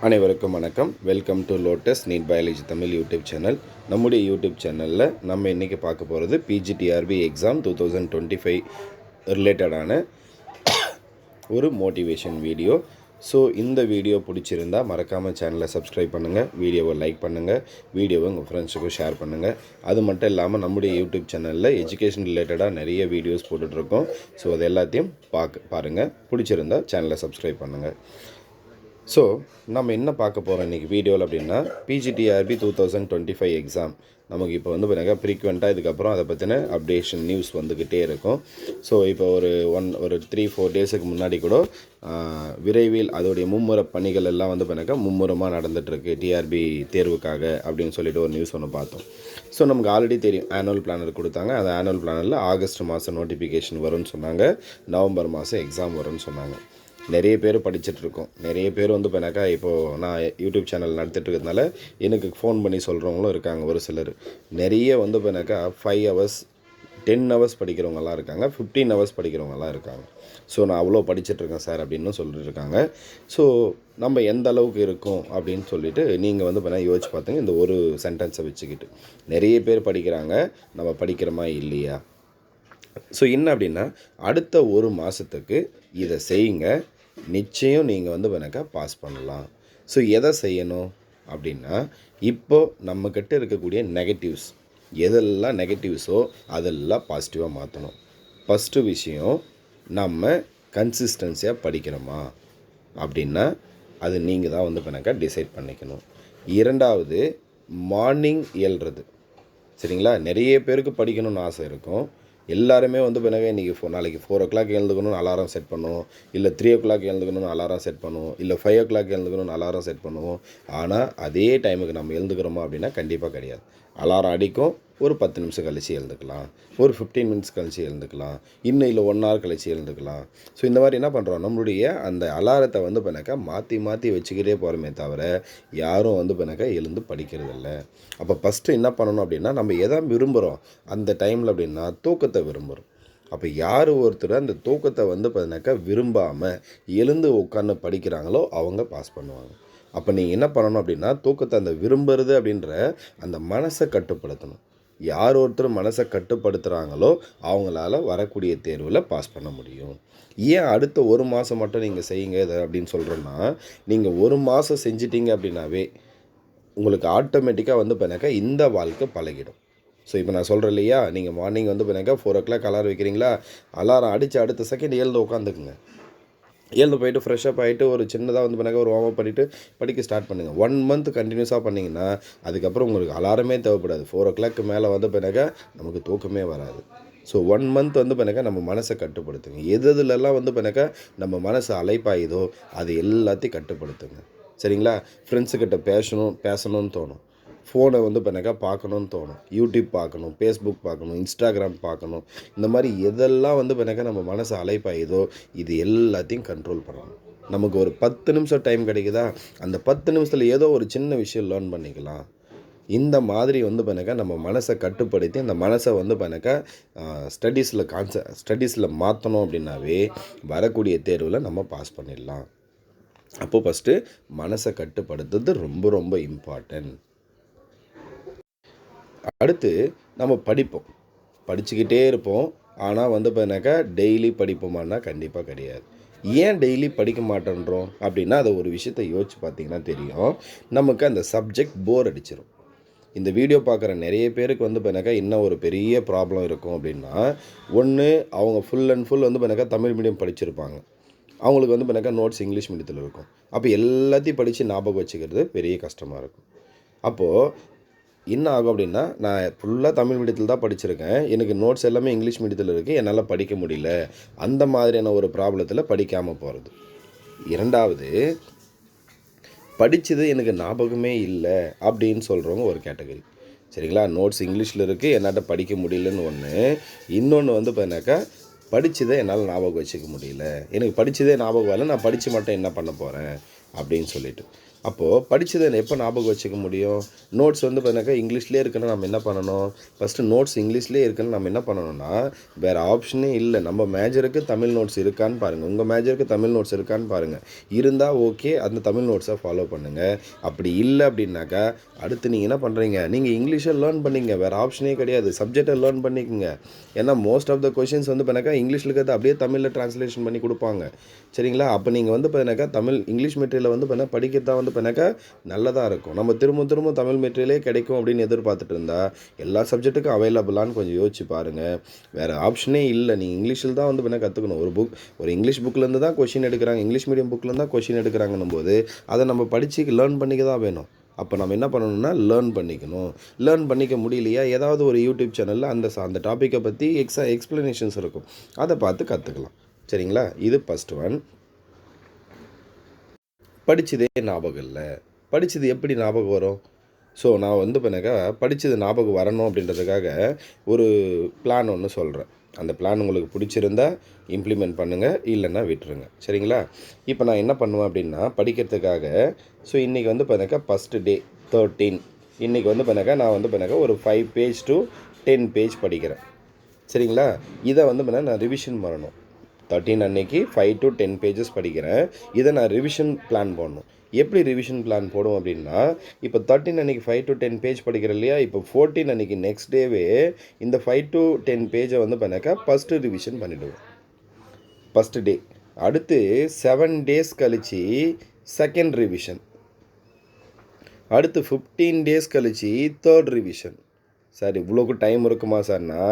அனைவருக்கும் வணக்கம். Welcome to Lotus NEET biology Tamil YouTube channel. நம்முடைய யூடியூப் சேனலில் நம்ம இன்றைக்கி பார்க்க போகிறது பிஜிடிஆர்பி எக்ஸாம் 2025 ரிலேட்டடான ஒரு மோட்டிவேஷன் வீடியோ. ஸோ இந்த வீடியோ பிடிச்சிருந்தால் மறக்காமல் சேனலை சப்ஸ்கிரைப் பண்ணுங்கள், வீடியோவை லைக் பண்ணுங்கள், வீடியோவை உங்கள் ஃப்ரெண்ட்ஸுக்கும் ஷேர் பண்ணுங்கள். அது மட்டும் இல்லாமல் நம்முடைய யூடியூப் சேனலில் எஜுகேஷன் ரிலேட்டடாக நிறைய வீடியோஸ் போட்டுட்ருக்கோம். ஸோ அது எல்லாத்தையும் பாருங்கள். பிடிச்சிருந்தால் சேனலை சப்ஸ்கிரைப் பண்ணுங்கள். ஸோ நம்ம என்ன பார்க்க போகிறோம் இன்றைக்கி வீடியோவில் அப்படின்னா, பிஜிடிஆர்பி 2025 எக்ஸாம் நமக்கு இப்போ வந்து பார்த்தீங்கன்னா ஃப்ரீக்வெண்ட்டாக இதுக்கப்புறம் அதை பற்றின அப்டேஷன் நியூஸ் வந்துக்கிட்டே இருக்கும். ஸோ இப்போ ஒரு 3-4 டேஸுக்கு முன்னாடி கூட விரைவில் அதோடைய மும்முர பணிகள் எல்லாம் வந்து பார்த்தீங்கன்னா மும்முரமாக நடந்துகிட்ருக்கு டிஆர்பி தேர்வுக்காக அப்படின்னு சொல்லிட்டு ஒரு நியூஸ் ஒன்று பார்த்தோம். ஸோ நமக்கு ஆல்ரெடி தெரியும், ஆனுவல் பிளானர் கொடுத்தாங்க. அந்த ஆனுவல் பிளானரில் ஆகஸ்ட் மாதம் நோட்டிஃபிகேஷன் வரும்னு சொன்னாங்க, நவம்பர் மாதம் எக்ஸாம் வரும்னு சொன்னாங்க. நிறைய பேர் படிச்சுட்ருக்கோம். நிறைய பேர் வந்து இப்போனாக்கா இப்போது நான் யூடியூப் சேனல் நடத்திட்டு இருக்கிறதுனால எனக்கு ஃபோன் பண்ணி சொல்கிறவங்களும் இருக்காங்க. ஒரு சிலர் நிறைய வந்து இப்போனாக்கா 5 hours 10 hours படிக்கிறவங்கலாம் இருக்காங்க, 15 hours படிக்கிறவங்கலாம் இருக்காங்க. ஸோ நான் அவ்வளோ படிச்சுட்ருக்கேன் சார் அப்படின்னு சொல்லிட்டு இருக்காங்க. ஸோ நம்ம எந்த அளவுக்கு இருக்கும் அப்படின்னு சொல்லிட்டு நீங்கள் வந்து இப்போ யோசிச்சு பார்த்துங்க. இந்த ஒரு சென்டென்ஸை வச்சுக்கிட்டு நிறைய பேர் படிக்கிறாங்க, நம்ம படிக்கிறோமா இல்லையா? ஸோ என்ன அப்படின்னா, அடுத்த ஒரு மாதத்துக்கு இதை செய்யுங்க, நிச்சயம் நீங்கள் வந்து பாஸ் பண்ணலாம். ஸோ எதை செய்யணும் அப்படின்னா, இப்போது நம்மக்கிட்ட இருக்கக்கூடிய நெகட்டிவ்ஸ் எதெல்லாம் நெகட்டிவ்ஸோ அதெல்லாம் பாசிட்டிவாக மாற்றணும். ஃபஸ்ட்டு விஷயம், நம்ம கன்சிஸ்டன்சியாக படிக்கிறோமா அப்படின்னா அது நீங்கள் தான் வந்து டிசைட் பண்ணிக்கணும். இரண்டாவது, மார்னிங் எழுறது. சரிங்களா? நிறைய பேருக்கு படிக்கணும்னு ஆசை இருக்கும். எல்லாருமே வந்து பிறகு இன்றைக்கி நாளைக்கு 4 o'clock எழுந்துக்கணும்னு அலாரம் செட் பண்ணுவோம், இல்லை 3 o'clock எழுந்துக்கணும்னு அலாரம் செட் பண்ணுவோம், இல்லை 5 o'clock எழுந்துக்கணும்னு அலாரம் செட் பண்ணுவோம். ஆனால் அதே டைமுக்கு நம்ம எழுந்துக்கிறோமா அப்படின்னா கண்டிப்பாக கிடையாது. அலாரம் அடிக்கும், ஒரு 10 நிமிஷம் கழித்து எழுந்துக்கலாம், ஒரு 15 minutes கழித்து எழுந்துக்கலாம், இன்னும் இல்லை 1 hour கழித்து எழுந்துக்கலாம். ஸோ இந்த மாதிரி என்ன பண்ணுறோம், நம்மளுடைய அந்த அலாரத்தை வந்து மாற்றி வச்சுக்கிட்டே போகிறோமே தவிர யாரும் வந்து எழுந்து படிக்கிறதில்ல. அப்போ ஃபஸ்ட்டு என்ன பண்ணணும் அப்படின்னா, நம்ம எதை விரும்புகிறோம் அந்த டைமில் அப்படின்னா தூக்கத்தை விரும்புகிறோம். அப்போ யார் ஒருத்தர் அந்த தூக்கத்தை வந்து விரும்பாமல் எழுந்து உட்காந்து படிக்கிறாங்களோ அவங்க பாஸ் பண்ணுவாங்க. அப்போ நீங்கள் என்ன பண்ணணும் அப்படின்னா, தூக்கத்தை அந்த விரும்புறது அப்படின்ற அந்த மனசை கட்டுப்படுத்தணும். யார் ஒருத்தர் மனசை கட்டுப்படுத்துகிறாங்களோ அவங்களால வரக்கூடிய தேர்வில் பாஸ் பண்ண முடியும். ஏன் அடுத்த ஒரு மாதம் மட்டும் நீங்கள் செய்யுங்க இதை அப்படின்னு சொல்கிறேன்னா, நீங்கள் ஒரு மாதம் செஞ்சிட்டிங்க அப்படின்னாவே உங்களுக்கு ஆட்டோமேட்டிக்காக வந்து இந்த வாழ்க்கை பழகிடும். ஸோ இப்போ நான் சொல்கிறேன் இல்லையா, நீங்கள் மார்னிங் வந்து 4 o'clock அலாரம் வைக்கிறீங்களா, அலாரம் அடித்து அடுத்த செகண்ட் எழுந்து உட்காந்துக்குங்க. எழுந்து போயிட்டு ஃப்ரெஷ்ஷப் ஆகிட்டு ஒரு சின்னதாக வந்து ஒரு வார்ம் அப் பண்ணிவிட்டு படிக்க ஸ்டார்ட் பண்ணுங்கள். 1 month கண்டினியூஸாக பண்ணிங்கன்னா அதுக்கப்புறம் உங்களுக்கு அலாரமே தேவைப்படாது. 4 o'clock மேலே வந்து நமக்கு தூக்கமே வராது. ஸோ 1 month வந்து நம்ம மனசை கட்டுப்படுத்துங்க. எதுலெல்லாம் வந்து நம்ம மனசு அலைப்பாயுதோ அது எல்லாத்தையும் கட்டுப்படுத்துங்க. சரிங்களா? ஃப்ரெண்ட்ஸுக்கிட்ட பேசணும்னு தோணும், ஃபோனை வந்து பார்க்கணுன்னு தோணும், யூடியூப் பார்க்கணும், ஃபேஸ்புக் பார்க்கணும், இன்ஸ்டாகிராம் பார்க்கணும். இந்த மாதிரி எதெல்லாம் வந்து நம்ம மனசை அலைப்பாயுதோ இது எல்லாத்தையும் கண்ட்ரோல் பண்ணணும். நமக்கு ஒரு 10 நிமிஷம் டைம் கிடைக்குதா, அந்த 10 நிமிஷத்தில் ஏதோ ஒரு சின்ன விஷயம் லேர்ன் பண்ணிக்கலாம். இந்த மாதிரி வந்து நம்ம மனசை கட்டுப்படுத்தி அந்த மனசை வந்து ஸ்டடீஸில் மாற்றணும் அப்படின்னாவே வரக்கூடிய தேர்வில் நம்ம பாஸ் பண்ணிடலாம். அப்போது ஃபஸ்ட்டு மனசை கட்டுப்படுத்துறது ரொம்ப ரொம்ப இம்பார்ட்டன்ட். அடுத்து நம்ம படிச்சுக்கிட்டே இருப்போம். ஆனால் வந்து டெய்லி படிப்போமான்னா கண்டிப்பாக கிடையாது. ஏன் டெய்லி படிக்க மாட்டேன்றோம் அப்படின்னா, அதை ஒரு விஷயத்தை யோசிச்சு பார்த்தீங்கன்னா தெரியும், நமக்கு அந்த சப்ஜெக்ட் போர் அடிச்சிடும். இந்த வீடியோ பார்க்குற நிறைய பேருக்கு வந்து என்ன ஒரு பெரிய ப்ராப்ளம் இருக்கும் அப்படின்னா, ஒன்று அவங்க ஃபுல் அண்ட் ஃபுல் வந்து தமிழ் மீடியம் படிச்சிருப்பாங்க. அவங்களுக்கு வந்து நோட்ஸ் இங்கிலீஷ் மீடியத்தில் இருக்கும். அப்போ எல்லாத்தையும் படித்து ஞாபகம் வச்சுக்கிறது பெரிய கஷ்டமாக இருக்கும். அப்போது என்ன ஆகும் அப்படின்னா, நான் ஃபுல்லாக தமிழ் மீடியத்தில் தான் படிச்சிருக்கேன், எனக்கு நோட்ஸ் எல்லாமே இங்கிலீஷ் மீடியத்தில் இருக்குது, என்னால் படிக்க முடியல, அந்த மாதிரியான ஒரு ப்ராப்ளத்தில் படிக்காமல் போகிறது. இரண்டாவது, படித்தது எனக்கு ஞாபகமே இல்லை அப்படின்னு சொல்கிறவங்க ஒரு கேட்டகரி. சரிங்களா? நோட்ஸ் இங்கிலீஷில் இருக்குது, என்னால் படிக்க முடியலன்னு ஒன்று. இன்னொன்று வந்து படித்ததை என்னால் ஞாபகம் வச்சுக்க முடியல, எனக்கு படித்ததே ஞாபகம் வரல, நான் படித்து மட்டும் என்ன பண்ண போகிறேன் அப்படின்னு சொல்லிட்டு. அப்போது படித்ததை எப்போ ஞாபகம் வச்சுக்க முடியும்? நோட்ஸ் வந்து பார்த்தினாக்கா இங்கிலீஷ்லேயே இருக்குன்னா நம்ம என்ன பண்ணணும்? ஃபஸ்ட்டு நோட்ஸ் இங்கிலீஷ்லேயே இருக்குன்னு நம்ம என்ன பண்ணணும்னா, வேறு ஆப்ஷனே இல்லை. நம்ம மேஜருக்கு தமிழ் நோட்ஸ் இருக்கான்னு பாருங்கள். உங்கள் மேஜருக்கு தமிழ் நோட்ஸ் இருக்கான்னு பாருங்கள். இருந்தால் ஓகே, அந்த தமிழ் நோட்ஸை ஃபாலோ பண்ணுங்கள். அப்படி இல்லை அப்படின்னாக்கா அடுத்து நீங்கள் என்ன பண்ணுறீங்க, நீங்கள் இங்கிலீஷை லேர்ன் பண்ணிங்க. வேறு ஆப்ஷனே கிடையாது. சப்ஜெக்டை லேர்ன் பண்ணிக்கோங்க. ஏன்னா மோஸ்ட் ஆஃப் த கொஷின்ஸ் வந்து பார்த்தினாக்கா இங்கிலீஷில் இருக்கிறத அப்படியே தமிழில் ட்ரான்ஸ்லேஷன் பண்ணி கொடுப்பாங்க. சரிங்களா? அப்போ நீங்கள் வந்து பார்த்தினாக்கா இங்கிலீஷ் மெட்டீரியலை வந்து பார்த்தீங்கன்னா படிக்கிறதா வந்து பார்த்தினாக்கா நல்லதாக இருக்கும். நம்ம திரும்ப தமிழ் மெட்டீரியலே கிடைக்கும் அப்படின்னு எதிர்பார்த்துட்டு இருந்தால் எல்லா சப்ஜெக்ட்டுக்கும் அவைலபிளான்னு கொஞ்சம் யோசிச்சு பாருங்கள். வேறு ஆப்ஷனே இல்லை. நீங்கள் இங்கிலீஷில் தான் வந்து பார்த்தீங்கன்னா கற்றுக்கணும். ஒரு இங்கிலீஷ் புக்லேருந்து தான் கொஷின் எடுக்கிறாங்க. இங்கிலீஷ் மீடியம் புக்லேருந்து தான் கொஷின் எடுக்கிறாங்கன்னும் போது அதை நம்ம படித்து லேர்ன் பண்ணிக்க தான் வேணும். அப்போ நம்ம என்ன பண்ணணும்னா லேர்ன் பண்ணிக்கணும். லேர்ன் பண்ணிக்க முடியலையா, ஏதாவது ஒரு யூடியூப் சேனலில் அந்த டாப்பிக்கை பற்றி எக்ஸ்ப்ளனேஷன்ஸ் இருக்கும். அதை பார்த்து கற்றுக்கலாம். சரிங்களா? இது ஃபஸ்ட் ஒன். படித்ததே ஞாபகம் இல்லை. படித்தது எப்படி ஞாபகம் வரும்? ஸோ நான் வந்து பண்ணாக்கா படித்தது ஞாபகம் வரணும் அப்படின்றதுக்காக ஒரு பிளான் ஒன்று சொல்கிறேன். அந்த பிளான் உங்களுக்கு பிடிச்சிருந்தா இம்ப்ளிமெண்ட் பண்ணுங்கள், இல்லைன்னா விட்டுருங்க. சரிங்களா? இப்போ நான் என்ன பண்ணுவேன் அப்படின்னா படிக்கிறதுக்காக இன்றைக்கி வந்து பண்ணாக்கா ஃபஸ்ட்டு டே 13. இன்றைக்கி வந்து பண்ணாக்கா நான் வந்து பண்ணாக்கா ஒரு 5 பேஜ் to 10 பேஜ் படிக்கிறேன். சரிங்களா? இதை வந்து பண்ணால் நான் ரிவிஷன் பண்ணணும். 13 அன்னைக்கு 5 to 10 பேஜஸ் படிக்கிறேன். இதை நான் ரிவிஷன் பிளான் போடணும். எப்படி ரிவிஷன் பிளான் போடும் அப்படின்னா, இப்போ 13 அன்றைக்கி 5 to 10 பேஜ் படிக்கிறேன் இல்லையா, இப்போ 14 அன்றைக்கி நெக்ஸ்ட் டேவே இந்த 5 to 10 பேஜை வந்து பண்ணாக்கா ஃபஸ்ட்டு ரிவிஷன் பண்ணிவிடுவேன். First day. அடுத்து 7 டேஸ் கழித்து செகண்ட் ரிவிஷன். அடுத்து 15 டேஸ் கழித்து தேர்ட் ரிவிஷன். சார் இவ்வளோக்கு டைம் இருக்குமா சார்னா,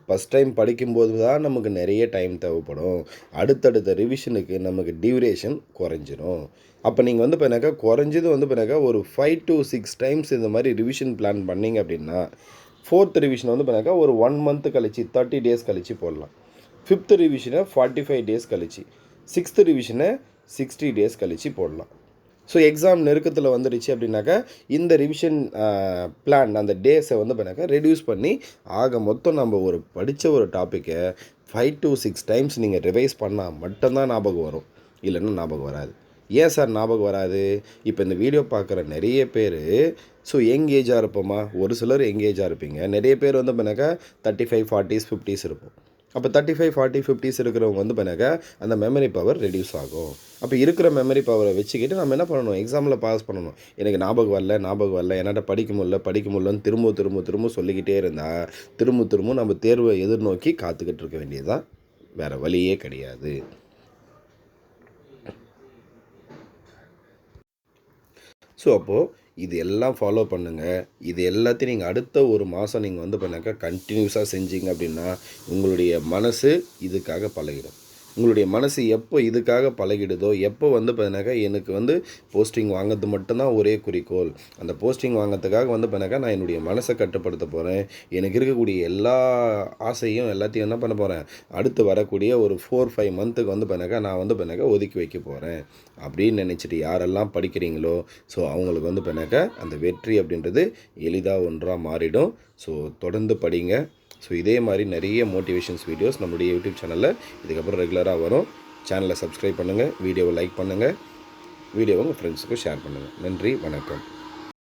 ஃபஸ்ட் டைம் படிக்கும்போது தான் நமக்கு நிறைய டைம் தேவைப்படும். அடுத்தடுத்த ரிவிஷனுக்கு நமக்கு டியூரேஷன் குறைஞ்சிரும். அப்போ நீங்கள் வந்து பார்த்தினாக்கா குறைஞ்சது வந்து பார்த்தினாக்கா ஒரு 5 to 6 டைம்ஸ் இந்த மாதிரி ரிவிஷன் பிளான் பண்ணிங்க அப்படின்னா, 4th ரிவிஷன் வந்து பார்த்தினாக்கா ஒரு 1 மந்த் கழிச்சு 30 டேஸ் கழித்து போடலாம். 5th ரிவிஷனை 45 டேஸ் கழிச்சு, 6th ரிவிஷனை 60 டேஸ் கழித்து போடலாம். எக்ஸாம் நெருக்கத்தில் வந்துடுச்சு அப்படின்னாக்கா இந்த ரிவிஷன் பிளான் அந்த டேஸை வந்து பண்ணாக்கா ரெடியூஸ் பண்ணி மொத்தம் நம்ம படித்த ஒரு டாப்பிக்கை 5 to 6 டைம்ஸ் நீங்கள் ரிவைஸ் பண்ணால் மட்டும்தான் ஞாபகம் வரும். இல்லைன்னா ஞாபகம் வராது. ஏன் சார் ஞாபகம் வராது? இப்போ இந்த வீடியோ பார்க்குற நிறைய பேர் யங் ஏஜாக இருப்போமா, ஒரு சிலர் யங் ஏஜாக இருப்பீங்க. நிறைய பேர் வந்து பண்ணாக்கா 35, 40s, 50s இருப்போம். அப்போ 35, 40, 50s இருக்கிறவங்க வந்து பண்ணாக்கா அந்த மெமரி பவர் ரெடியூஸ் ஆகும். அப்போ இருக்கிற மெமரி பவரை வச்சுக்கிட்டு நம்ம என்ன பண்ணணும், எக்ஸாமில் பாஸ் பண்ணணும். எனக்கு ஞாபகம் வரல, என்னால் படிக்க முடியலன்னு திரும்ப சொல்லிக்கிட்டே இருந்தால் திரும்ப நம்ம தேர்வை எதிர்நோக்கி காத்துக்கிட்டு இருக்க வேண்டியதுதான். வேறு வழியே கிடையாது. அப்போது இது எல்லாம் ஃபாலோ பண்ணுங்கள். இது எல்லாத்தையும் நீங்கள் அடுத்த ஒரு மாதம் நீங்கள் வந்து பண்ணாக்கா கண்டினியூஸாக செஞ்சீங்க அப்படின்னா உங்களுடைய மனசு இதுக்காக பழகிடும். உங்களுடைய மனசு எப்போ இதுக்காக பழகிடுதோ, எப்போ வந்து பார்த்தினாக்கா எனக்கு வந்து போஸ்டிங் வாங்கிறது மட்டும்தான் ஒரே குறிக்கோள், அந்த போஸ்டிங் வாங்கிறதுக்காக வந்து பார்த்தினாக்கா நான் என்னுடைய மனசை கட்டுப்படுத்த போகிறேன், எனக்கு இருக்கக்கூடிய எல்லா ஆசையும் எல்லாத்தையும் என்ன பண்ண போகிறேன், அடுத்து வரக்கூடிய ஒரு 4-5 மந்த்துக்கு வந்து பார்த்தினாக்கா நான் வந்து பார்த்தினாக்கா ஒதுக்கி வைக்க போகிறேன் அப்படின்னு நினச்சிட்டு யாரெல்லாம் படிக்கிறீங்களோ அவங்களுக்கு வந்து பார்த்தினாக்கா அந்த வெற்றி அப்படின்றது எளிதாக ஒன்றாக மாறிடும். தொடர்ந்து படிங்க. இதே மாதிரி நிறைய மோட்டிவேஷன்ஸ் வீடியோஸ் நம்மளுடைய யூடியூப் சேனலில் இதுக்கப்புறம் ரெகுலராக வரும். சேனலை சப்ஸ்கிரைப் பண்ணுங்கள், வீடியோவை லைக் பண்ணுங்கள், வீடியோவை உங்கள் ஃப்ரெண்ட்ஸுக்கும் ஷேர் பண்ணுங்கள். நன்றி, வணக்கம்.